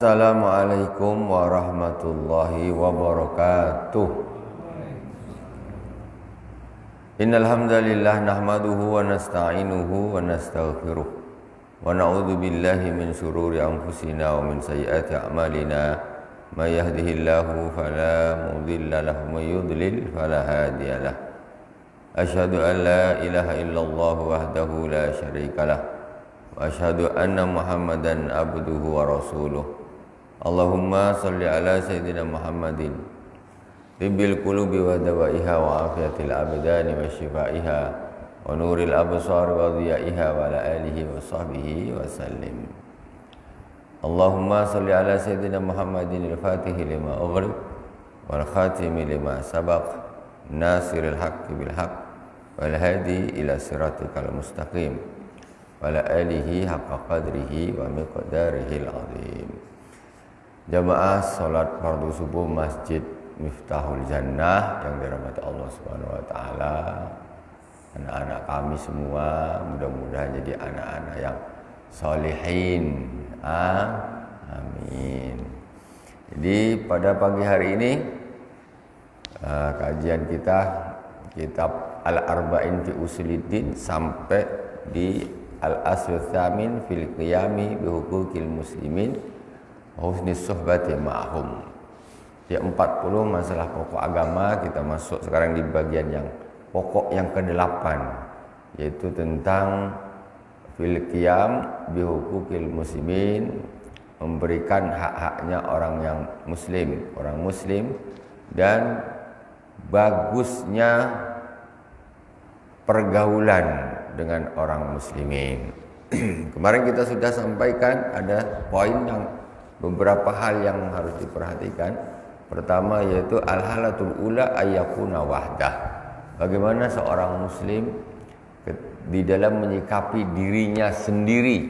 Assalamualaikum warahmatullahi wabarakatuh. Innal hamdalillah nahmaduhu wa nasta'inuhu wa nastaghfiruh wa na'udzu billahi min shururi anfusina wa min sayyiati a'malina. May yahdihillahu fala mudilla lahu wa may yudlil fala hadiyalah. Asyhadu an la ilaha illallah wahdahu la syarikalah wa asyhadu anna Muhammadan abduhu wa rasuluh. Allahumma salli ala sayyidina Muhammadin tibbil qulubi wa dawaiha wa afiyatil abdani wa shifaiha wa nuril absar wa dhiyaiha wa ala alihi wa sahbihi wa sallim. Allahumma salli ala sayyidina Muhammadin al-fatihi lima ughliq wal khatimi lima sabaq nasiril haqqi bil haqq wal hadi ila siratikal mustaqim wa ala alihi haqqa qadrihi wa miqdarihil azim. Jamaah salat fardu subuh Masjid Miftahul Jannah yang dirahmati Allah Subhanahu wa taala. Anak-anak kami semua mudah-mudahan jadi anak-anak yang sholihin. Amin. Jadi pada pagi hari ini kajian kita kitab Al-Arba'in fi Usuluddin sampai di Al-Aslu Tsamin fil Qiyami bi Huquqil Muslimin husnis suhbati ma'hum. Di 40 masalah pokok agama, kita masuk sekarang di bagian yang pokok yang ke-8, yaitu tentang fil qiyam bi huquqil muslimin, memberikan hak-haknya orang yang muslim, orang muslim, dan bagusnya pergaulan dengan orang muslimin. Kemarin kita sudah sampaikan ada poin yang beberapa hal yang harus diperhatikan. Pertama yaitu al-halatul ula ayyakuna wahdah. Bagaimana seorang muslim di dalam menyikapi dirinya sendiri,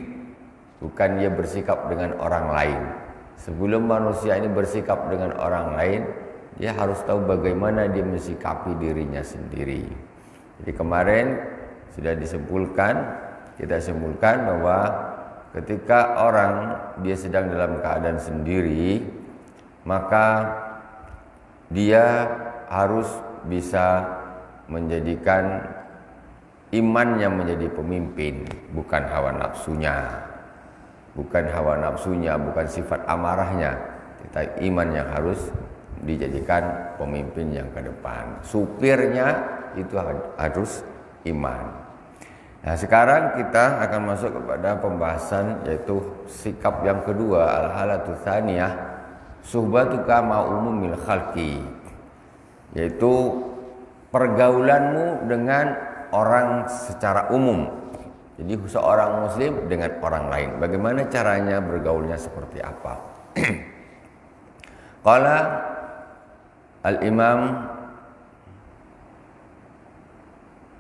bukan dia bersikap dengan orang lain. Sebelum manusia ini bersikap dengan orang lain, dia harus tahu bagaimana dia mensikapi dirinya sendiri. Jadi kemarin sudah kita simpulkan bahwa ketika orang dia sedang dalam keadaan sendiri, maka dia harus bisa menjadikan imannya menjadi pemimpin, bukan hawa nafsunya. Bukan sifat amarahnya, tetapi iman yang harus dijadikan pemimpin yang ke depan. Supirnya itu harus iman. Nah, sekarang kita akan masuk kepada pembahasan yaitu sikap yang kedua, al-halatu tsaniyah suhbatuka ma'umumil khalqi, yaitu pergaulanmu dengan orang secara umum. Jadi seorang muslim dengan orang lain, bagaimana caranya bergaulnya seperti apa? Qala al-Imam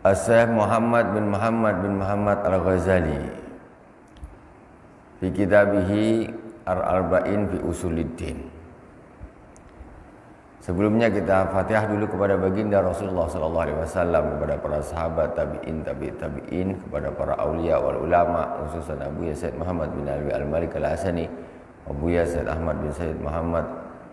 As-Syekh Muhammad bin Muhammad Al-Ghazali fi kitabihi Al-Arba'in fi Usuluddin. Sebelumnya kita Fatihah dulu kepada baginda Rasulullah sallallahu alaihi wasallam, kepada para sahabat, tabi'in, kepada para aulia wal ulama, khususan Abu Yazid Muhammad bin Alwi Al-Malik Al-Hasani, Abu Yazid Ahmad bin Sayyid Muhammad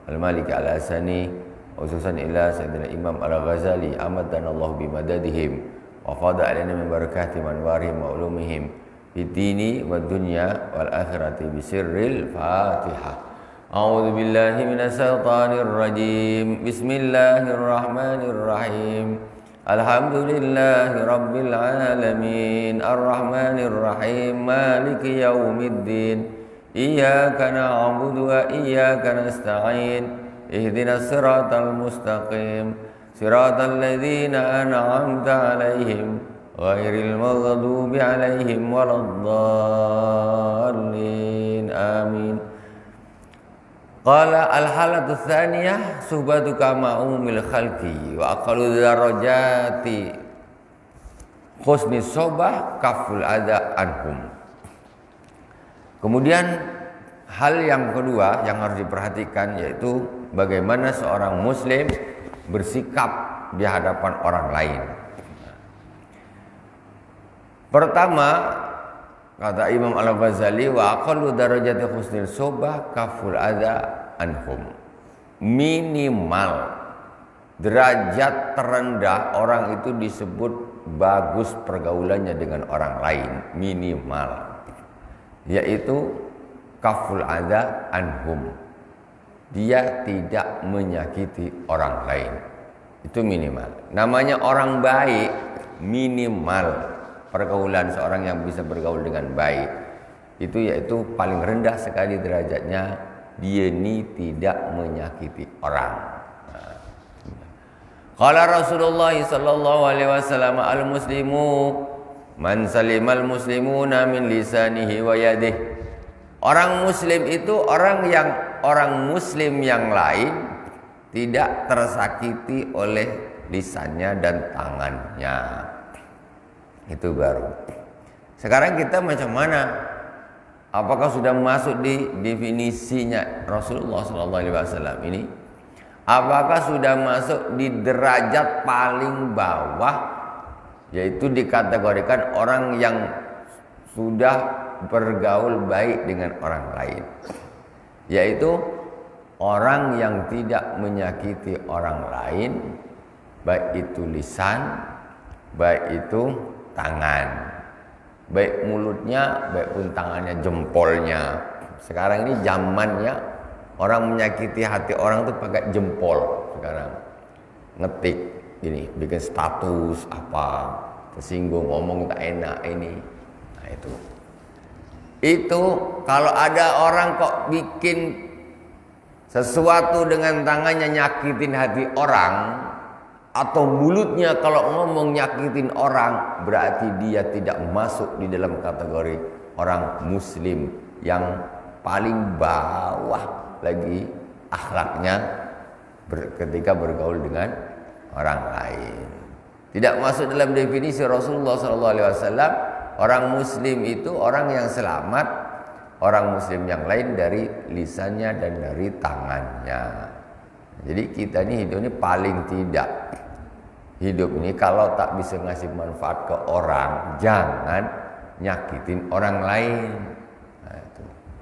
Al-Malik Al-Hasani, khususan ila Sayyidina Imam Al-Ghazali amaddanallahu bimadadihim wa qada alaina min barakati manwarihim wa ulumihim fid dini wad dunya wal akhirati bi sirril Fatihah. A'udzu billahi minasy syaithanir rajim. Bismillahirrahmanirrahim. Alhamdulillahi rabbil alamin arrahmanir rahim maliki yaumiddin. Iyyaka na'budu wa iyyaka nasta'in. Ihdinas siratal mustaqim. Siratal ladzina an'amta 'alaihim ghairil maghdubi 'alaihim waladdallin. Amin. Qala al-halatu tsaniyah suhbatuka ma'umil khalqi wa aqallu darajati husni sobah kaful adha anhum. Kemudian hal yang kedua yang harus diperhatikan yaitu bagaimana seorang muslim bersikap di hadapan orang lain. Pertama, kata Imam Al-Ghazali, wa aqallu darajati husnil sobah kaful adza anhum. Minimal derajat terendah orang itu disebut bagus pergaulannya dengan orang lain, minimal, yaitu kaful adza anhum. Dia tidak menyakiti orang lain. Itu minimal. Namanya orang baik, minimal pergaulan seorang yang bisa bergaul dengan baik itu yaitu paling rendah sekali derajatnya, dia ini tidak menyakiti orang. Qala Rasulullah sallallahu alaihi wasallam, al-muslimu man salimal muslimuna min lisanihi wa yadihi. Orang muslim itu orang muslim yang lain tidak tersakiti oleh lisannya dan tangannya. Itu baru. Sekarang kita macam mana? Apakah sudah masuk di definisinya Rasulullah SAW ini? Apakah sudah masuk di derajat paling bawah, yaitu dikategorikan orang yang sudah bergaul baik dengan orang lain, yaitu orang yang tidak menyakiti orang lain, baik itu lisan, baik itu tangan, baik mulutnya, baik pun tangannya, jempolnya. Sekarang ini zamannya orang menyakiti hati orang tuh pakai jempol. Sekarang ngetik gini, bikin status apa, tersinggung, ngomong tak enak ini. Nah itu kalau ada orang kok bikin sesuatu dengan tangannya nyakitin hati orang, atau mulutnya kalau ngomong nyakitin orang, berarti dia tidak masuk di dalam kategori orang muslim yang paling bawah lagi akhlaknya ketika bergaul dengan orang lain. Tidak masuk dalam definisi Rasulullah SAW. Orang muslim itu orang yang selamat, orang muslim yang lain dari lisannya dan dari tangannya. Jadi kita ini hidup ini paling tidak, hidup ini kalau tak bisa ngasih manfaat ke orang, jangan nyakitin orang lain. Nah,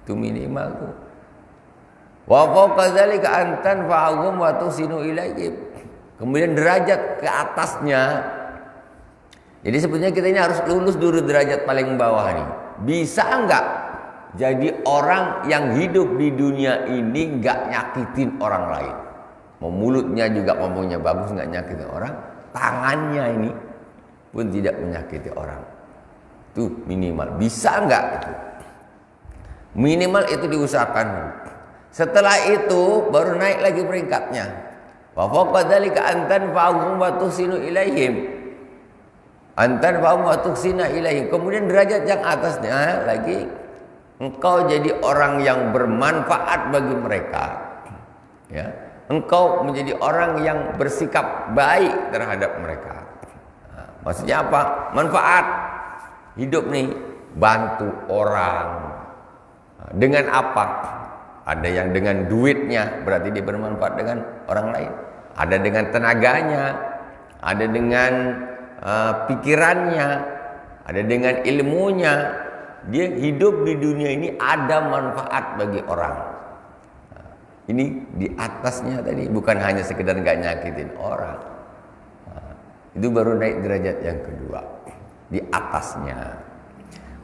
itu minimal tuh. Wa fawqa dzalika antan fa'hum wa tusinu ilaihim. Kemudian derajat ke atasnya. Jadi sebetulnya kita ini harus lulus dulu derajat paling bawah nih. Bisa enggak jadi orang yang hidup di dunia ini enggak nyakitin orang lain? Mau mulutnya juga ngomongnya bagus, enggak nyakitin orang, tangannya ini pun tidak menyakiti orang. Itu minimal. Bisa enggak itu? Minimal itu diusahakan. Setelah itu baru naik lagi peringkatnya. Wa fawqa dzalika antan fa'hum wa tusinu ilaihim. Antan fa'hum wa tusina ilaihim. Kemudian derajat yang atasnya lagi, engkau jadi orang yang bermanfaat bagi mereka. Ya. Engkau menjadi orang yang bersikap baik terhadap mereka. Nah, maksudnya apa? Manfaat hidup nih, bantu orang. Nah, dengan apa? Ada yang dengan duitnya, berarti dia bermanfaat dengan orang lain. Ada dengan tenaganya, ada dengan pikirannya, ada dengan ilmunya. Dia hidup di dunia ini ada manfaat bagi orang. Ini di atasnya tadi, bukan hanya sekedar nggak nyakitin orang. Nah, itu baru naik derajat yang kedua, di atasnya.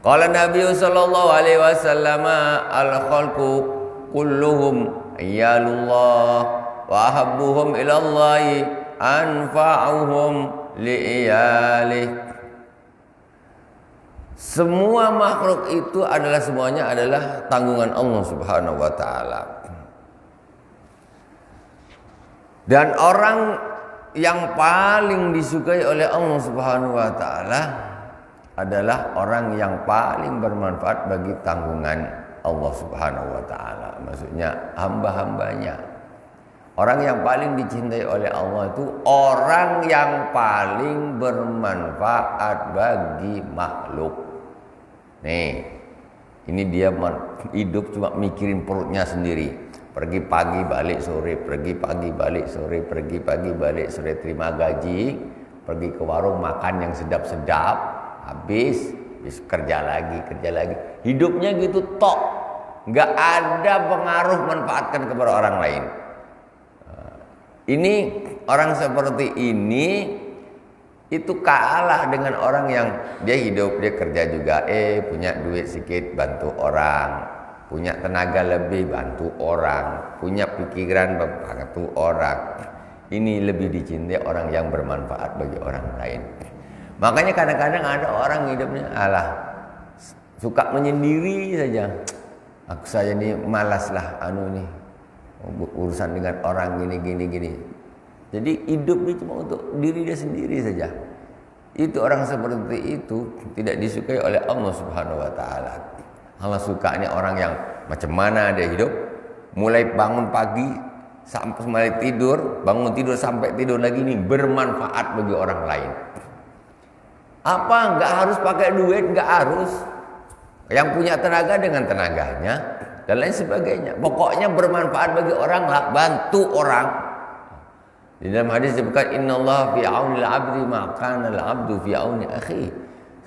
Qala Nabi sallallahu alaihi wasallam, al-khalqu kulluhum iyalullah wa ahabbuhum ilallahi anfa'uhum li'iyalih. Semua makhluk itu adalah semuanya adalah tanggungan Allah Subhanahu wa taala. Dan orang yang paling disukai oleh Allah Subhanahu wa taala adalah orang yang paling bermanfaat bagi tanggungan Allah Subhanahu wa taala. Maksudnya hamba-hambanya. Orang yang paling dicintai oleh Allah itu orang yang paling bermanfaat bagi makhluk. Nih, ini dia hidup cuma mikirin perutnya sendiri. Pergi pagi balik sore, pergi pagi balik sore, pergi pagi balik sore, terima gaji, pergi ke warung makan yang sedap-sedap, habis kerja lagi. Hidupnya gitu tok, nggak ada pengaruh manfaatkan kepada orang lain. Ini orang seperti ini itu kalah dengan orang yang dia hidup, dia kerja juga, punya duit sedikit bantu orang, punya tenaga lebih bantu orang, punya pikiran bantu orang. Ini lebih dicintai orang yang bermanfaat bagi orang lain. Makanya kadang-kadang ada orang hidupnya suka menyendiri saja. Saya ini malas lah nih urusan dengan orang gini. Jadi hidup ini cuma untuk diri dia sendiri saja. Itu orang seperti itu tidak disukai oleh Allah Subhanahu wa taala. Allah suka ini orang yang macam mana dia hidup, mulai bangun pagi sampai mulai tidur, bangun tidur sampai tidur lagi ini bermanfaat bagi orang lain. Apa enggak harus pakai duit, enggak harus. Yang punya tenaga dengan tenaganya dan lain sebagainya. Pokoknya bermanfaat bagi orang lah, bantu orang. Di dalam hadis disebutkan innallaha fi auni al-'abdi ma kana al-'abdu fi auni akhi.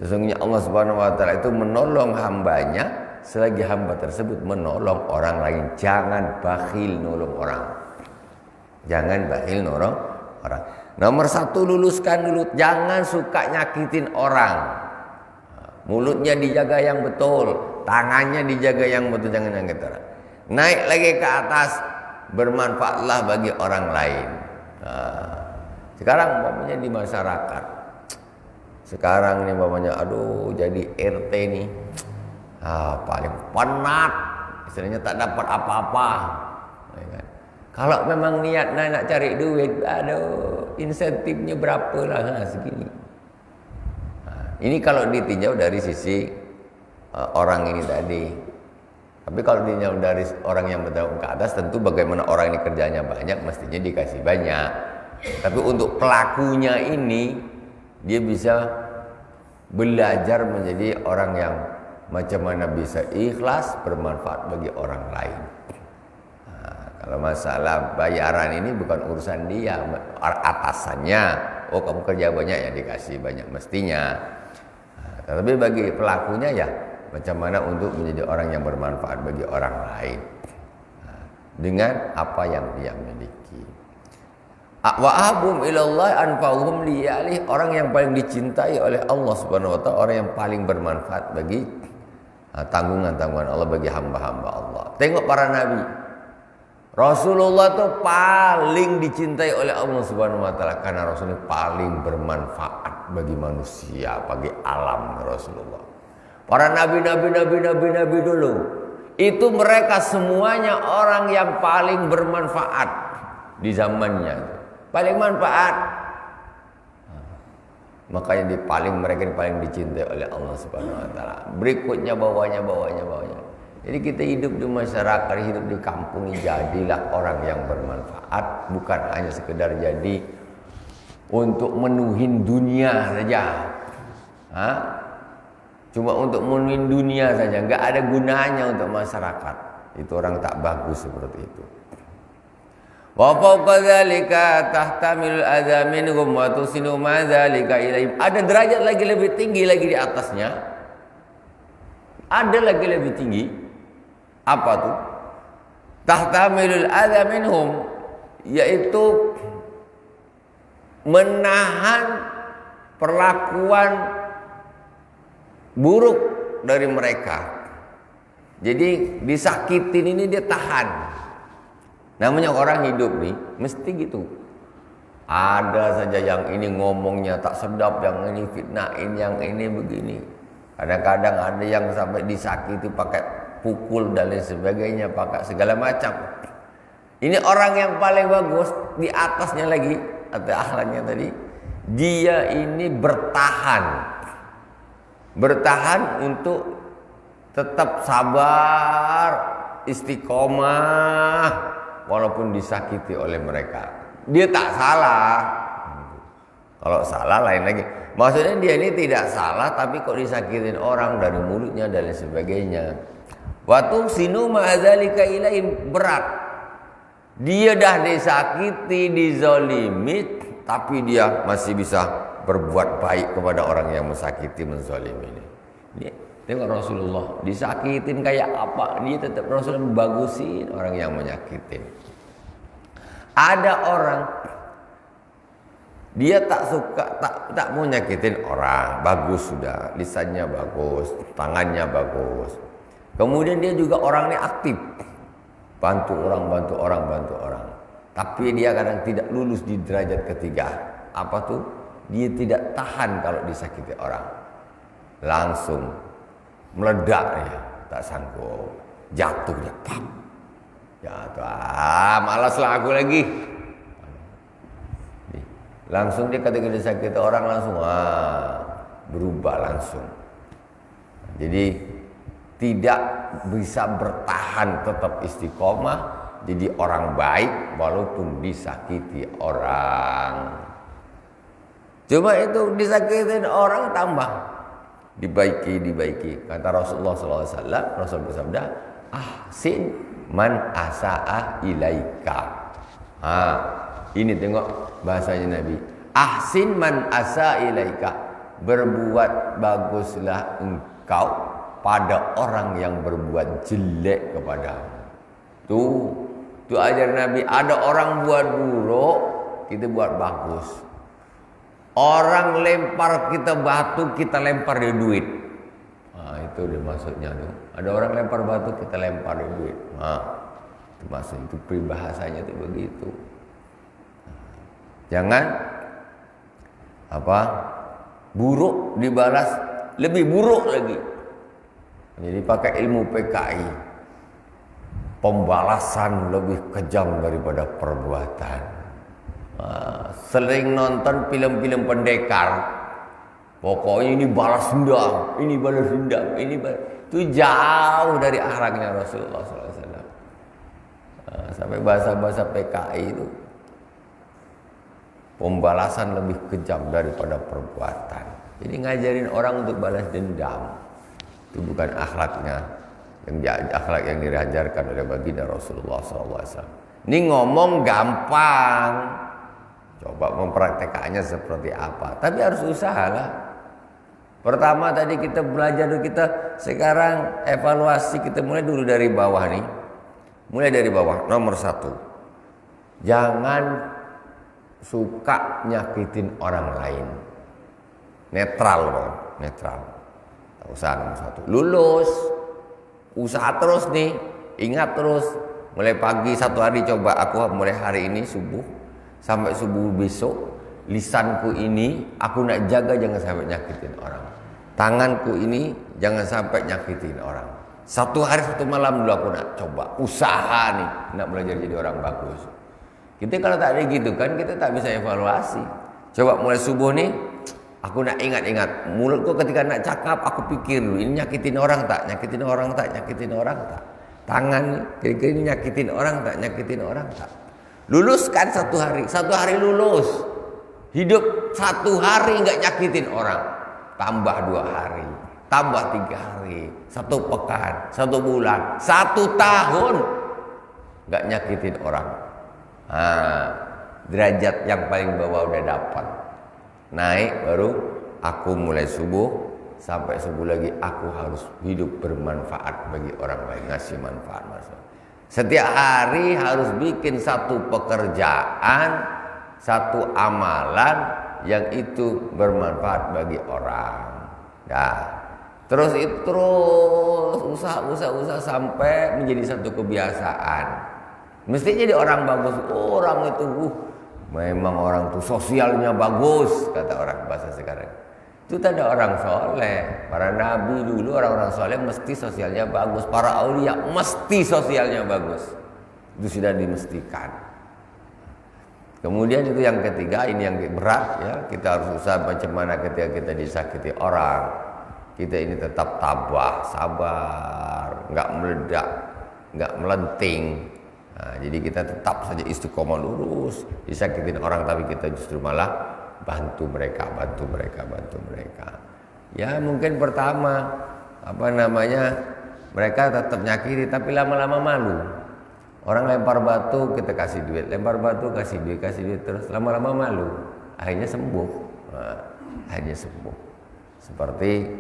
Sesungguhnya Allah Subhanahu wa taala itu menolong hambanya selagi hamba tersebut menolong orang lain. Jangan bakhil nolong orang. Jangan bakhil nolong orang. Nomor satu, luluskan dulu, jangan suka nyakitin orang. Mulutnya dijaga yang betul, tangannya dijaga yang betul, jangan nyakitin orang. Naik lagi ke atas, bermanfaatlah bagi orang lain. Sekarang umpamanya di masyarakat, sekarang ini umpamanya jadi RT nih, paling penat, istilahnya tak dapat apa-apa. Kalau memang niat nak cari duit, insentifnya berapa lah, segini. Ini kalau ditinjau dari sisi orang ini tadi. Tapi kalau ditinjau dari orang yang bertanggung ke atas, tentu bagaimana orang ini kerjanya banyak, mestinya dikasih banyak. Tapi untuk pelakunya ini, dia bisa belajar menjadi orang yang macam mana bisa ikhlas, bermanfaat bagi orang lain. Kalau masalah bayaran ini bukan urusan dia, atasannya. Oh, kamu kerja banyak ya dikasih banyak mestinya. Tapi bagi pelakunya ya macam mana untuk menjadi orang yang bermanfaat bagi orang lain dengan apa yang dia miliki. Wa ahbum ilallah anfa'uhum liyalih, orang yang paling dicintai oleh Allah Subhanahu wa taala, orang yang paling bermanfaat bagi tanggungan-tanggungan Allah bagi hamba-hamba Allah. Tengok para nabi. Rasulullah itu paling dicintai oleh Allah Subhanahu wa taala karena Rasulullah paling bermanfaat bagi manusia, bagi alam. Rasulullah. Para nabi dulu itu mereka semuanya orang yang paling bermanfaat di zamannya. Paling manfaat. Makanya mereka paling dicintai oleh Allah Subhanahu wa taala. Berikutnya bawahnya. Jadi kita hidup di masyarakat, hidup di kampung ini, jadilah orang yang bermanfaat, bukan hanya sekedar jadi untuk menuhin dunia saja. Cuma untuk menuhin dunia saja, enggak ada gunanya untuk masyarakat. Itu orang tak bagus seperti itu. Wa fawqa dzalika tahtamilul adza minhum wa tusinu ma dzalika ilaihim. Ada derajat lagi lebih tinggi lagi di atasnya. Ada lagi lebih tinggi. Apa tuh? Tahtamilul adza minhum, yaitu menahan perlakuan buruk dari mereka. Jadi disakitin ini dia tahan. Namanya orang hidup nih mesti gitu. Ada saja yang ini ngomongnya tak sedap, yang ini fitnahin, yang ini begini. Kadang-kadang ada yang sampai disakiti pakai pukul dan lain sebagainya, pakai segala macam. Ini orang yang paling bagus, di atasnya lagi atau akhlaknya tadi, dia ini bertahan untuk tetap sabar, istiqomah walaupun disakiti oleh mereka. Dia tak salah. Kalau salah lain lagi. Maksudnya dia ini tidak salah, tapi kok disakitin orang dari mulutnya dan lain sebagainya. Waktu sinu ma'adzalika ilaihim, berat. Dia dah disakiti, dizalimi, tapi dia masih bisa berbuat baik kepada orang yang mensakiti, menzalimi ini. Tengok Rasulullah disakitin kayak apa, dia tetap Rasulullah membagusin orang yang menyakitin. Ada orang dia tak suka, tak mau nyakitin orang, bagus sudah, lisannya bagus, tangannya bagus. Kemudian dia juga orangnya aktif, bantu orang. Tapi dia kadang tidak lulus di derajat ketiga. Apa tuh? Dia tidak tahan kalau disakiti orang, langsung meledak dia, tak sanggup, jatuh dia, pam, jatuh. Malaslah aku lagi. Langsung dia ketika disakiti orang langsung berubah langsung. Jadi tidak bisa bertahan, tetap istiqomah jadi orang baik walaupun disakiti orang. Cuma itu disakitin orang tambah dibaiki. Kata Rasulullah SAW, Rasul bersabda, ahsin man asa'a ilaika. Ini tengok bahasanya Nabi. Ahsin man asa'a ilaika. Berbuat baguslah engkau pada orang yang berbuat jelek kepadamu. Tuh ajar Nabi. Ada orang buat buruk, kita buat bagus. Orang lempar kita batu, kita lempar dia duit. Itu dia maksudnya tuh. Ada orang lempar batu, kita lempar dia duit. Itu maksud itu peribahasanya itu begitu. Jangan buruk dibalas lebih buruk lagi. Jadi pakai ilmu PKI, pembalasan lebih kejam daripada perbuatan. Sering nonton film-film pendekar, pokoknya ini balas dendam, itu jauh dari akhlaknya Rasulullah SAW. Sampai bahasa-bahasa PKI itu, pembalasan lebih kejam daripada perbuatan. Jadi ngajarin orang untuk balas dendam itu bukan akhlaknya, akhlak yang diajarkan oleh baginda Rasulullah SAW. Ini ngomong gampang, coba mempraktekannya seperti apa. Tapi harus usaha lah. Pertama tadi kita belajar dulu, kita sekarang evaluasi, kita mulai dulu dari bawah nih. Mulai dari bawah. Nomor 1, jangan suka nyakitin orang lain. Netral bang, netral. Usaha nomor 1. Lulus, usaha terus nih, ingat terus. Mulai pagi satu hari coba aku mulai hari ini subuh sampai subuh besok, lisanku ini aku nak jaga jangan sampai nyakitin orang. Tanganku ini jangan sampai nyakitin orang. Satu hari satu malam dulu aku nak coba usaha nih, nak belajar jadi orang bagus. Kita kalau tak ada gitu kan kita tak bisa evaluasi. Coba mulai subuh nih, aku nak ingat-ingat mulutku ketika nak cakap aku pikir dulu ini nyakitin orang tak, nyakitin orang tak, nyakitin orang tak. Tangan kira-kira ini nyakitin orang tak, nyakitin orang tak. Luluskan satu hari lulus. Hidup satu hari nggak nyakitin orang, tambah 2 hari, tambah 3 hari, 1 pekan, 1 bulan, 1 tahun nggak nyakitin orang. Derajat yang paling bawah udah dapat. Naik baru aku mulai subuh sampai subuh lagi aku harus hidup bermanfaat bagi orang lain, ngasih manfaat. Setiap hari harus bikin satu pekerjaan, satu amalan yang itu bermanfaat bagi orang. Terus usaha sampai menjadi satu kebiasaan. Mesti jadi orang bagus. Orang itu memang orang tuh sosialnya bagus, kata orang bahasa sekarang. Itu tanda orang soleh. Para nabi dulu orang-orang soleh mesti sosialnya bagus. Para aulia mesti sosialnya bagus. Itu sudah dimestikan. Kemudian itu yang ketiga, ini yang berat ya. Kita harus usaha bagaimana ketika kita disakiti orang, kita ini tetap tabah, sabar, nggak meledak, nggak melenting. Jadi kita tetap saja istiqomah lurus. Disakitin orang tapi kita justru malah bantu mereka. Ya mungkin pertama mereka tetap nyakiti tapi lama-lama malu. Orang lempar batu kita kasih duit, lempar batu kasih duit terus lama-lama malu. Akhirnya sembuh. Seperti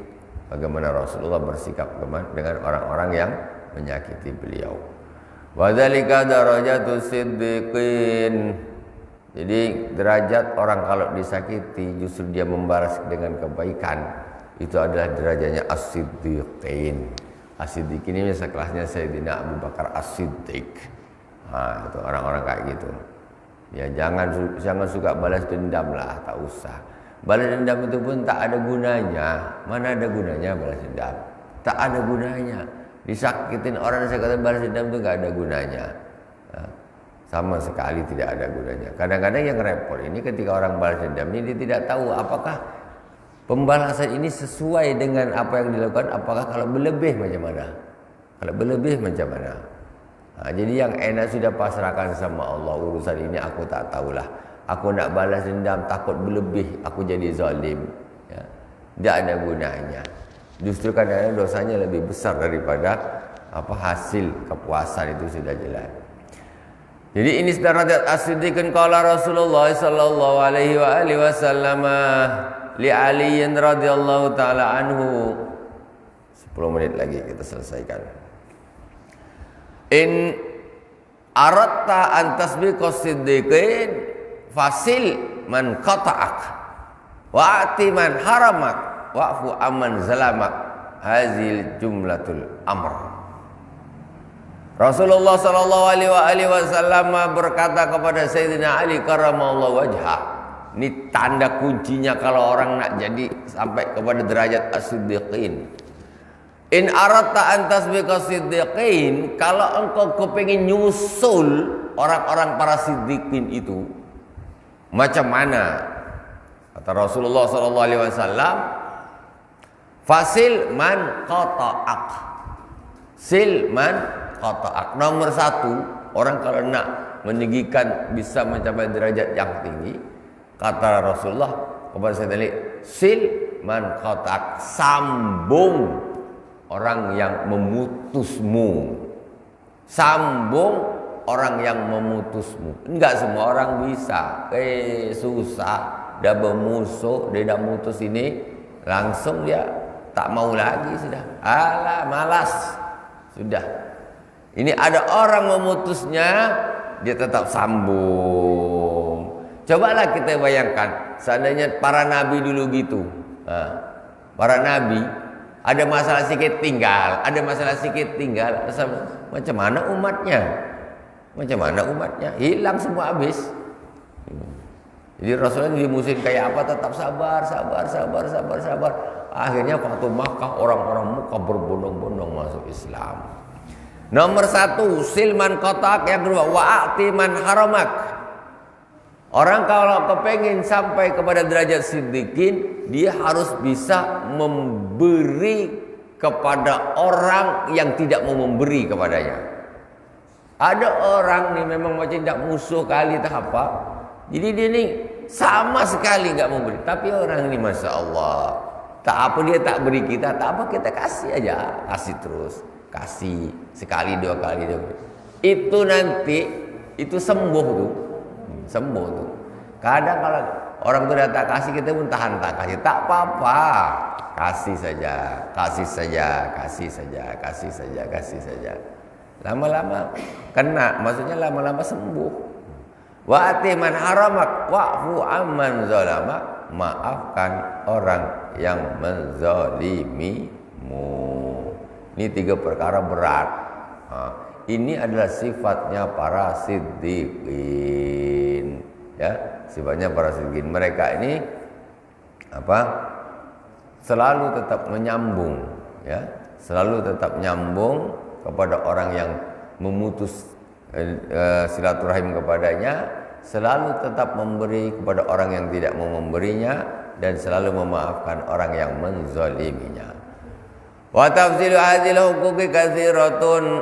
bagaimana Rasulullah bersikap dengan orang-orang yang menyakiti beliau. Wa dzalika darajatus siddiqin. Jadi derajat orang kalau disakiti justru dia membalas dengan kebaikan, itu adalah derajatnya as-siddiqin. As-siddiqin ini sekelasnya Sayyidina Abu Bakar As-Siddiq. Nah, itu orang-orang kayak gitu. Ya jangan suka balas dendam lah, tak usah. Balas dendam itu pun tak ada gunanya. Mana ada gunanya balas dendam? Tak ada gunanya. Disakitin orang sekali balas dendam itu gak ada gunanya. Nah, sama sekali tidak ada gunanya. Kadang-kadang yang repot ini ketika orang balas dendam ini dia tidak tahu apakah pembalasan ini sesuai dengan apa yang dilakukan, apakah kalau berlebih macam mana? Kalau berlebih macam mana? Nah, jadi yang enak sudah pasrahkan sama Allah, urusan ini aku tak tahulah. Aku nak balas dendam takut berlebih, aku jadi zalim. Ya. Tidak ada gunanya. Justru kadang-kadang dosanya lebih besar daripada hasil kepuasan, itu sudah jelas. Jadi ini derajat as-siddiqin. Qala Rasulullah sallallahu alaihi wasallam li Ali radhiyallahu taala anhu. 10 menit lagi kita selesaikan. In aratta an tasbiqas siddiqin fasil man qata'ak wa'ti man haramak wa'fu amman zalamak. Hazil jumlatul amr. Rasulullah sallallahu alaihi wasallam berkata kepada Sayyidina Ali karramallahu wajhah. Ini tanda kuncinya kalau orang nak jadi sampai kepada derajat as-siddiqin. In aratta an tasbiqas siddiqin, kalau engkau kepingin nyusul orang-orang para siddiqin itu, macam mana? Kata Rasulullah sallallahu alaihi wasallam, fasil man qata'ak. Sil man qata'ak. Nomor 1, orang kalau nak meninggikan bisa mencapai derajat yang tinggi, kata Rasulullah kepada Sayyidina Ali, sil man qata'ak, sambung orang yang memutusmu. Sambung orang yang memutusmu. Enggak semua orang bisa. Susah. Dah bermusuh, dia dah mutus ini, langsung dia tak mau lagi sudah. Alah, malas. Sudah. Ini ada orang memutusnya, dia tetap sambung. Cobalah kita bayangkan, seandainya para nabi dulu gitu. Para nabi ada masalah sedikit tinggal, macam mana umatnya? Hilang semua habis. Jadi Rasulullah dimusuhin kayak apa tetap sabar. Akhirnya waktu Makkah orang-orang Makkah berbondong-bondong masuk Islam. Nomor 1, silman kotak. Yang kedua, wa'ati man haramak. Orang kalau kepengin sampai kepada derajat siddiqin, dia harus bisa memberi kepada orang yang tidak mau memberi kepadanya. Ada orang nih memang macam tidak musuh kali tak apa, jadi dia ni sama sekali enggak mau beri. Tapi orang ini Masya Allah, tak apa dia tak beri kita, tak apa kita kasih aja, kasih terus. Kasih sekali 2 kali itu nanti itu sembuh tuh. Kadang kalau orang tu dah tak kasih, kita pun tahan tak kasih, tak apa-apa, kasih saja. Lama-lama kena, maksudnya lama-lama sembuh. Wa'ati man haramak wa'fu amman zalamak, maafkan orang yang menzalimimu. Ini 3 perkara berat. Ini adalah sifatnya para siddiqin. Ya, sifatnya para siddiqin. Mereka ini selalu tetap menyambung, ya, selalu tetap nyambung kepada orang yang memutus silaturahim kepadanya, selalu tetap memberi kepada orang yang tidak mau memberinya, dan selalu memaafkan orang yang menzaliminya. Wa tafsilu hadhil huquqi katsiratun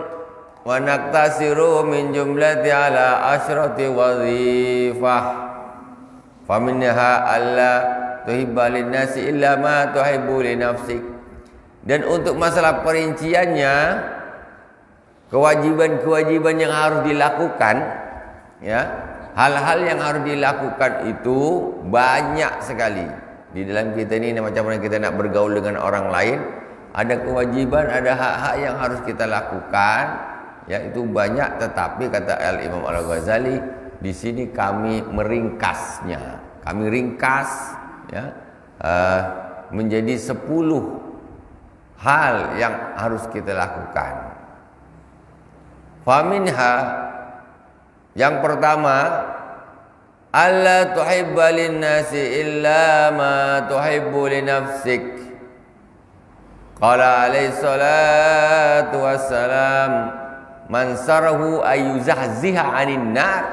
wa naktasiru min jumlati ala asyrati wazifah. Faminha alla tuhibba linnasi illa ma tuhibbu li nafsik. Dan untuk masalah perinciannya, kewajiban-kewajiban yang harus dilakukan, ya, hal-hal yang harus dilakukan itu banyak sekali. Di dalam kita ini macam mana kita nak bergaul dengan orang lain, ada kewajiban, ada hak-hak yang harus kita lakukan, ya itu banyak, tetapi kata Al-Imam Al-Ghazali, di sini kami meringkasnya. Kami ringkas ya menjadi 10 hal yang harus kita lakukan. Faminha, yang pertama, alla tuhibba linnasi illa ma tuhibbu li nafsik. Qala alaihi salatu wassalam, man sarahu ayyuzahziha 'anil nar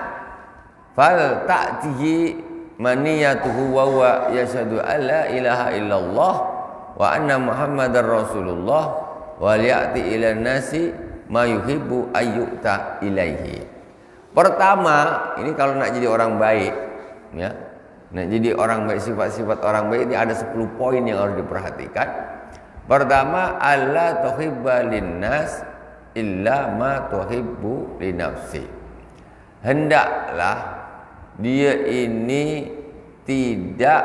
fal ta'tihi maniyatuhu wa huwa yashhadu an la ilaha illallah wa anna muhammadar rasulullah wal ya'ti ila nasi ma yuhibbu ayyuta ilaihi. Pertama, ini kalau nak jadi orang baik, ya, nak jadi orang baik, sifat-sifat orang baik ini ada 10 poin yang harus diperhatikan. Pertama, alla tuhibba linnas illa ma tuhibbu li nafsi. Hendaklah dia ini tidak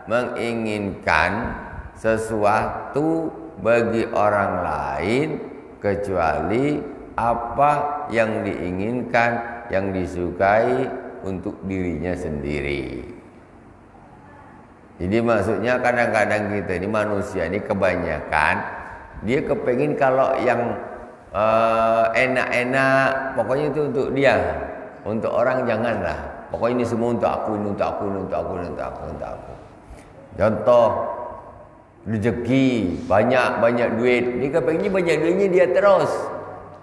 menginginkan sesuatu bagi orang lain kecuali apa yang diinginkan, yang disukai untuk dirinya sendiri. Jadi maksudnya kadang-kadang kita ini manusia ini kebanyakan dia kepengin kalau yang enak-enak, pokoknya itu untuk dia, untuk orang janganlah. Pokoknya ini semua untuk aku, ini untuk aku, ini untuk aku, ini untuk aku, untuk aku. Contoh rezeki, banyak duit, dia kepengennya banyak duitnya dia terus.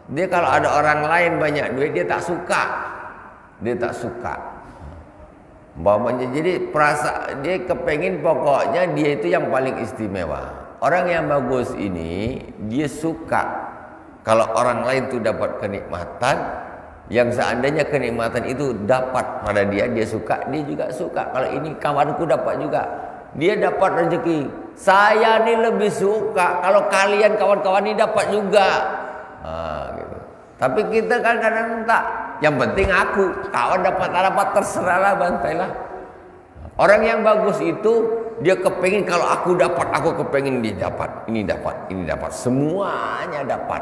Dia kalau ada orang lain banyak duit dia tak suka. Dia tak suka. Umpamanya jadi dia kepengin pokoknya dia itu yang paling istimewa. Orang yang bagus ini dia suka kalau orang lain itu dapat kenikmatan yang seandainya kenikmatan itu dapat pada dia suka, dia juga suka. Kalau ini kawanku dapat juga, dia dapat rezeki. Saya ni lebih suka kalau kalian kawan-kawan ini dapat juga. Gitu. Tapi kita kan kadang tak. Yang penting aku, kawan dapat tak dapat terserahlah, bantailah. Orang yang bagus itu dia kepengin kalau aku dapat, aku kepengin dia dapat, ini dapat, semuanya dapat.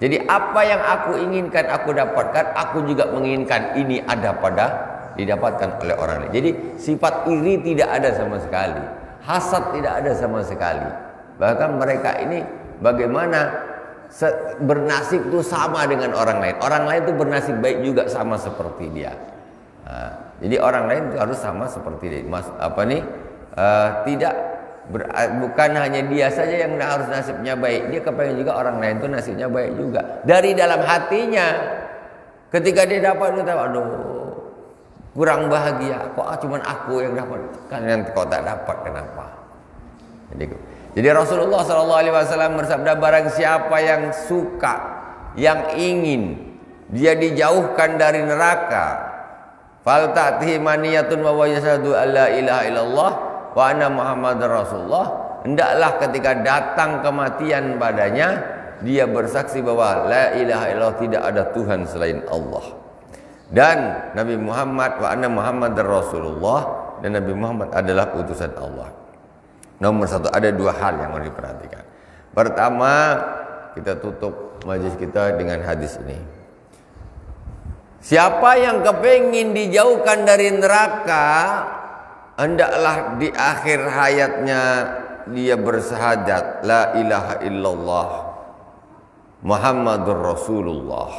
Jadi apa yang aku inginkan aku dapatkan, aku juga menginginkan ini ada pada didapatkan oleh orang lain. Jadi sifat iri tidak ada sama sekali, hasad tidak ada sama sekali. Bahkan mereka ini bagaimana bernasib itu sama dengan orang lain. Orang lain itu bernasib baik juga sama seperti dia. Jadi orang lain itu harus sama seperti dia. Bukan hanya dia saja yang harus nasibnya baik. Dia kepengen juga orang lain itu nasibnya baik juga. Dari dalam hatinya, ketika dia dapat, dia tahu, aduh, kurang bahagia. Kok cuman aku yang dapat? Kalian kok tak dapat, kenapa? Jadi Rasulullah SAW bersabda, barang siapa yang suka, yang ingin dia dijauhkan dari neraka, fal ta'tihi maniyatun wa yashhadu alla ilaha illallah wa anna muhammadar rasulullah, hendaklah ketika datang kematian padanya dia bersaksi bahwa la ilaha illallah, tidak ada Tuhan selain Allah, dan Nabi Muhammad wa anna muhammadar rasulullah, dan Nabi Muhammad adalah utusan Allah. Nomor satu, ada 2 hal yang harus diperhatikan. Pertama, kita tutup majlis kita dengan hadis ini. Siapa yang kepingin dijauhkan dari neraka, hendaklah di akhir hayatnya dia bersyahadat la ilaha illallah Muhammadur Rasulullah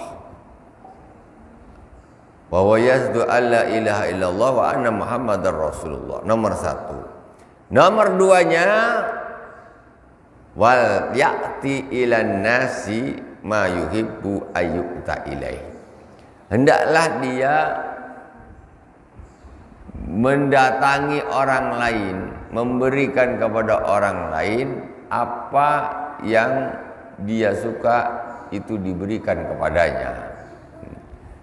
wa yashhadu an la ilaha illallah wa anna Muhammadar Rasulullah. Nomor 1. Nomor 2-nya, wal ya'ti ilan nasi ma yuhibbu ayyuta ilaih. Hendaklah dia mendatangi orang lain, memberikan kepada orang lain apa yang dia suka itu diberikan kepadanya.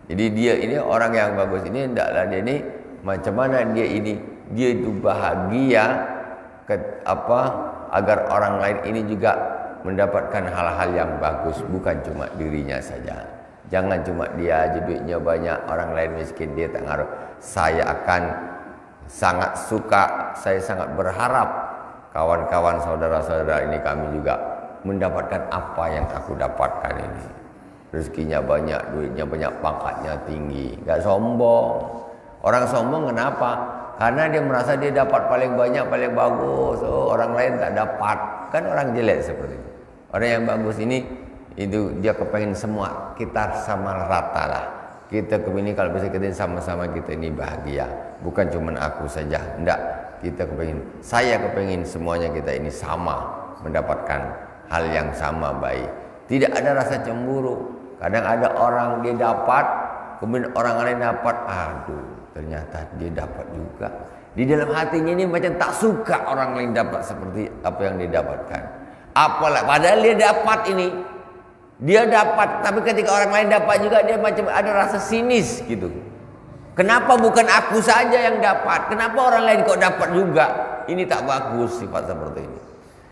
Jadi dia ini orang yang bagus ini, hendaklah dia ini macam mana dia itu bahagia agar orang lain ini juga mendapatkan hal-hal yang bagus, bukan cuma dirinya saja. Jangan cuma dia aja duitnya banyak, orang lain miskin, dia tak ngaruh. Saya akan sangat suka, saya sangat berharap kawan-kawan saudara-saudara ini kami juga mendapatkan apa yang aku dapatkan ini. Rezekinya banyak, duitnya banyak, pangkatnya tinggi. Gak sombong. Orang sombong kenapa? Karena dia merasa dia dapat paling banyak, paling bagus. Oh, orang lain tak dapat. Kan orang jelek seperti itu. Orang yang bagus ini, itu dia kepengen semua kita sama rata lah. Kita kepingin kalau bisa kita sama-sama kita ini bahagia. Bukan cuma aku saja. Enggak. Kita kepingin, saya kepingin semuanya kita ini sama. Mendapatkan hal yang sama baik. Tidak ada rasa cemburu. Kadang ada orang dia dapat, kemudian orang lain dapat. Aduh, ternyata dia dapat juga. Di dalam hatinya ini macam tak suka orang lain dapat seperti apa yang dia dapatkan. Apalah, padahal dia dapat ini. Dia dapat, tapi ketika orang lain dapat juga dia macam ada rasa sinis gitu. Kenapa bukan aku saja yang dapat? Kenapa orang lain kok dapat juga? Ini tak bagus sifat seperti ini.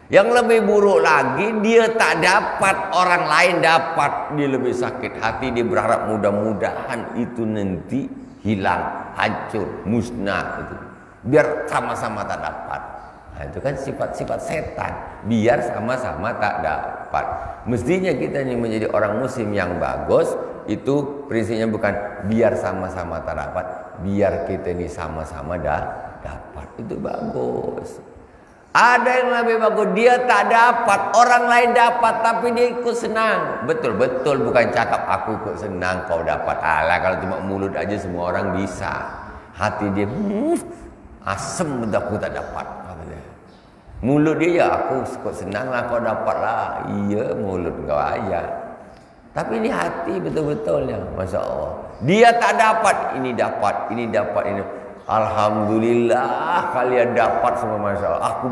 Yang lebih buruk lagi, dia tak dapat, orang lain dapat. Dia lebih sakit hati, dia berharap mudah-mudahan itu nanti hilang, hancur, musnah itu. Biar sama-sama tak dapat. Nah, itu kan sifat-sifat setan. Biar sama-sama tak dapat. Mestinya kita ini menjadi orang muslim yang bagus. Itu prinsipnya bukan biar sama-sama tak dapat, biar kita ini sama-sama dapat. Itu bagus. Ada yang lebih bagus, dia tak dapat, orang lain dapat, tapi dia ikut senang. Betul-betul bukan cakap aku ikut senang kau dapat. Alah, kalau cuma mulut aja semua orang bisa. Hati dia asem betul aku tak dapat. Mulut dia, ya aku ikut senang lah kau dapat lah. Iya, mulut kau aja. Tapi ini hati betul-betulnya, Masya Allah. Dia tak dapat, ini dapat, ini dapat, ini. Alhamdulillah kalian dapat semua, Masya Allah. Aku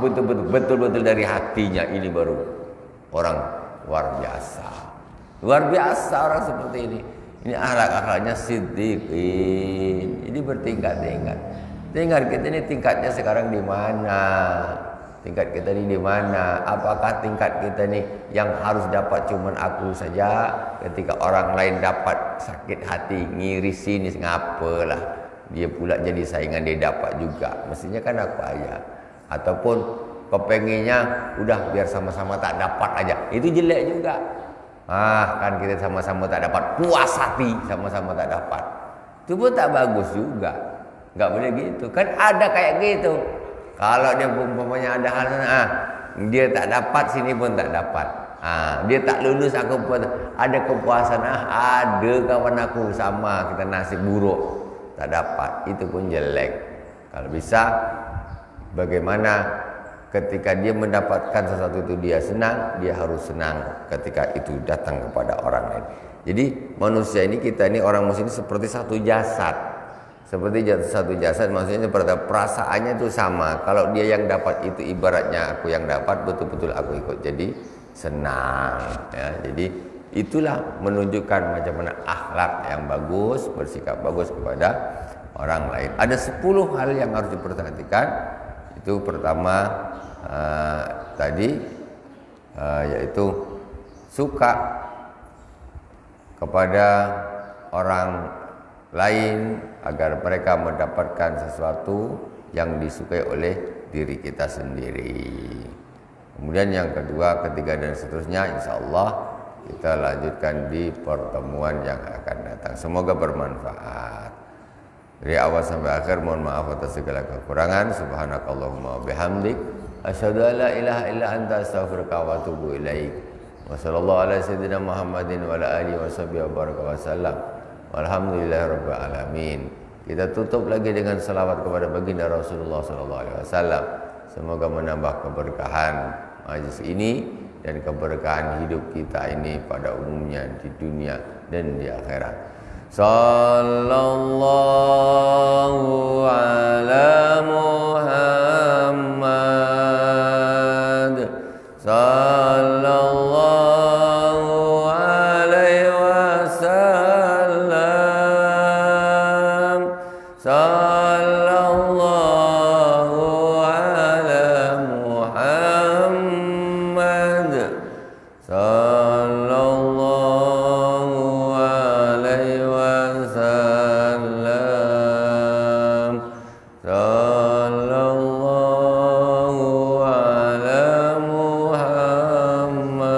betul-betul dari hatinya, ini baru orang luar biasa. Luar biasa orang seperti ini. Ini akhlak-akhlaknya siddiqin. Ini bertingkat-tingkat. Tingkat kita ini tingkatnya sekarang di mana? Tingkat kita ini di mana? Apakah tingkat kita ini yang harus dapat cuman aku saja? Ketika orang lain dapat sakit hati, ngiri sini, ngapalah. Dia pula jadi saingan, dia dapat juga. Mestinya kan aku aja. Ataupun kepengennya udah biar sama-sama tak dapat aja. Itu jelek juga. Kan kita sama-sama tak dapat, puas hati sama-sama tak dapat. Itu pun tak bagus juga. Enggak boleh gitu. Kan ada kayak gitu. Kalau dia umpamanya ada hal dia tak dapat, sini pun tak dapat. Dia tak lulus, aku pun ada kepuasan. Ada kawan aku sama, kita nasib buruk, tak dapat. Itu pun jelek. Kalau bisa, bagaimana ketika dia mendapatkan sesuatu itu dia senang, dia harus senang ketika itu datang kepada orang lain. Jadi manusia ini, kita ini orang muslim seperti satu jasad. Seperti satu jasad, maksudnya perasaannya itu sama. Kalau dia yang dapat itu ibaratnya aku yang dapat, betul-betul aku ikut jadi senang ya. Jadi itulah menunjukkan macam mana akhlak yang bagus, bersikap bagus kepada orang lain. Ada 10 hal yang harus diperhatikan. Itu pertama tadi yaitu suka kepada orang lain agar mereka mendapatkan sesuatu yang disukai oleh diri kita sendiri. Kemudian yang kedua, ketiga dan seterusnya, insya Allah kita lanjutkan di pertemuan yang akan datang. Semoga bermanfaat. Dari awal sampai akhir mohon maaf atas segala kekurangan. Subhanakallahumma bihamdik, asyhadu an la ilaha illa anta, astaghfiruka wa atubu ilaik. Wa sallallahu ala sayyidina Muhammadin wa ala alihi wa sahbihi wa baraka wa sallam. Alhamdulillahirabbil alamin. Kita tutup lagi dengan salawat kepada baginda Rasulullah sallallahu alaihi wasallam. Semoga menambah keberkahan majlis ini dan keberkahan hidup kita ini pada umumnya di dunia dan di akhirat. Sallallahu ala Muhammad. Sallallahu alaihi wasallam. Sallallahu ala Muhammad. Sallallahu alaihi wasallam. Sallallahu ala Muhammad.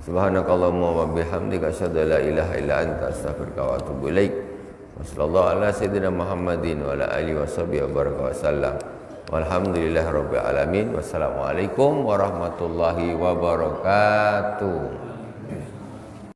Subhanakallahumma wa bihamdika asyhadu an la ilaha illa anta astaghfiruka wa atubu ilaik. Wassallallahu ala sayyidina Muhammadin wa ala alihi washabihi wa baraka wasallam. Walhamdulillahirabbil alamin. Wassalamualaikum warahmatullahi wabarakatuh.